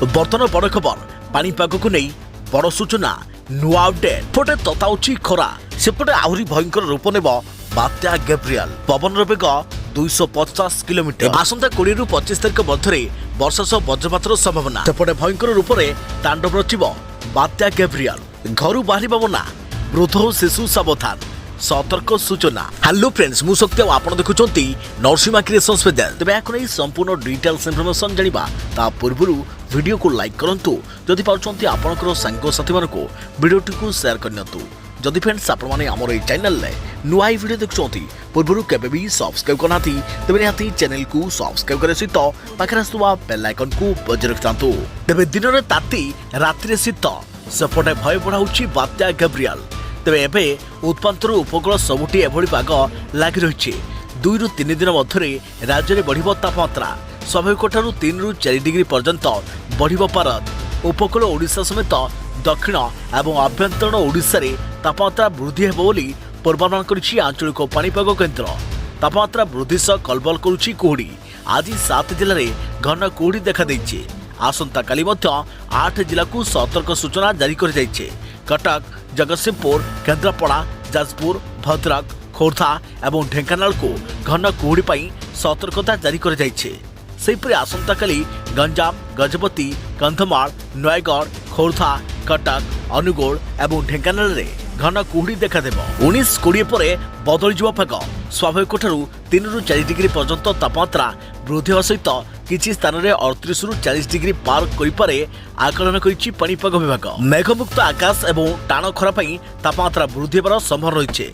बर्तन बड़ खबर पाणीपाग को नहीं बड़ सूचना नुआ अपडेट पटे तताउची खरा सेपटे आहरी भयंकर रूप नेब बात्या गैब्रियल पवन बेग 250 किलोमीटर आसंता 20 रु 25 तारिख मध्य वर्षा सह वज्रपातर संभावना सेपटे भयंकर रूप से तांडव रचिब बात्या गैब्रियल घर बाहर मना वृद्ध और शिशु सावधान सतर्क सूचना। हेलो फ्रेंड्स मु शक्ति आपण देखुचंती नरसिम्हा क्रिएशन स्पेशल तबे याको नै संपूर्ण डिटेल्स इन्फॉर्मेशन जानिबा ता पूर्वरु वीडियो को लाइक करंतु जदि पाउचंती आपनकर संग साथी मानको वीडियोटी को शेयर करनियंतु जदि फ्रेंड्स आपण माने हमर ए चैनल ले नुआ वीडियो देखुचंती पूर्वरु केबे भी सब्सक्राइब करनाथि तबे निहाती चैनल को सब्सक्राइब करे सहित पाखरा सुवा बेल आइकन को बजाय रखतांतु तबे दिन रे ताती रात्रि शीत सेपटे भय बढ़ाउची बात्या गैब्रियल तेरे एबे उत्पांतर उपकूल सबुठी एभली पाग लगी रही 2 रु 3 दिन मध्य राज्य में बढ़ तापमात्रा स्वाभाविक 3 रु 4 डिग्री पर्यंत बढ़ पारत उपकूल ओडिशा समेत दक्षिण एवं आभ्यंतरण ओडिशा रे तापमात्रा वृद्धि हेबो बोली पूर्वानुमान करिछि आंचलिक पाणीपाग केन्द्र तापमात्रा वृद्धि सह कलबल करुछि कुहुडी आज 7 जिले में घन कुहुडी देखा देइछि आसंता काली मध्य 8 जिला को सतर्क सूचना जारी कर जाइछे कटक जगतसिंहपुर केन्द्रापड़ा जाजपुर भद्रक खोर्धा एवं ढेंकानाल को घन कुहुडी पाई सतर्कता जारी कर जाइछे सेहिपरि आसंता काली गंजाम गजपति कंधमाल नयगढ़ खोर्धा कटक अनुगोल एवं ढेंकानाल रे घन कुहुडी देखा देबो 19-20 पर बदल जीव पाग स्वाभाविक 3 रु 4 डिग्री पर्यंत तापमात्रा वृद्धि सहित किछि स्थान रे 38 रु 40 डिग्री पार करिपारे आकलन करिछि पाणीपाग विभाग मेघमुक्त आकाश एवं टाण खरा पई तापमात्रा वृद्धि हेबार संभावना रहिছে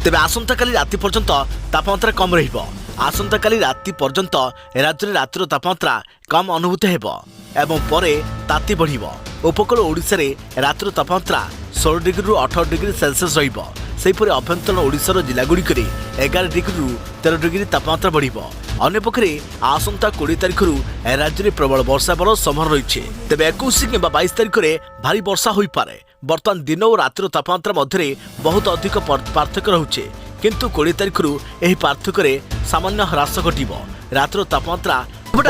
तेबे आसंता काली राति पर्यंत तापमात्रा कम रहिबो आसंता काली राति पर्यंत राज्य रे रातिर तापमात्रा कम अनुभूत हेबो एवं परे ताती बढ़िबो उपकूल ओडिसा रे रातिर तापमात्रा 16 डिग्री रु 18 डिग्री सेल्सियस रहिबो सेहिपरि अभ्यंतरण ओडिशार जिलागुड़िक 11 डिग्री रु 13 डिग्री तापमात्रा बढ़िबो अन्य पक्षे आसंता 20 तारिख रु राज्य में प्रबल वर्षा हेबार संभावना रही है तेज 21 कि 22 तारिख में भारी वर्षा हो पारे बर्तमान दिन और रातिर तापमात्रा मध्य बहुत अधिक पार्थक्य रहुचे किंतु 20 तारिख रु एही पार्थक्य सामान्य ह्रास घटिबो रातिर तापमात्रा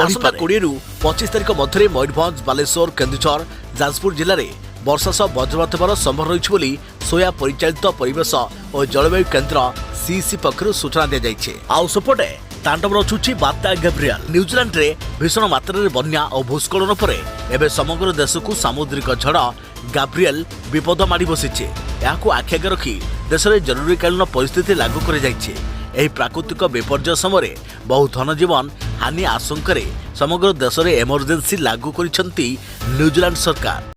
आसंता 20 रु 25 तारिख मध्य मयूरभंज बालेश्वर केन्दुझर जाजपुर जिले में वर्षा सह वज्रपात हेबार संभावना रही बोली सोया परिचालित परिवेश और जलवायु केन्द्र सीसी पक्षर सूचना दी जाइए आउ सेपटे तांडव रचुची बात्या गैब्रियल न्यूजीलैंड रे भीषण मात्रा रे बन्या और भूस्खलन पर एबे समग्र देश को सामुद्रिक झड़ गैब्रियल विपद माड़ी बसिছে याकू आखि आगे रखी देश में जरूरीकालीन परिस्थिति लागू कर जाइए एही प्राकृतिक विपर्यय समय बहु धन जीवन हानि आशंका समग्र देश में इमरजेंसी लागू करिसेंती न्यूजीलैंड सरकार।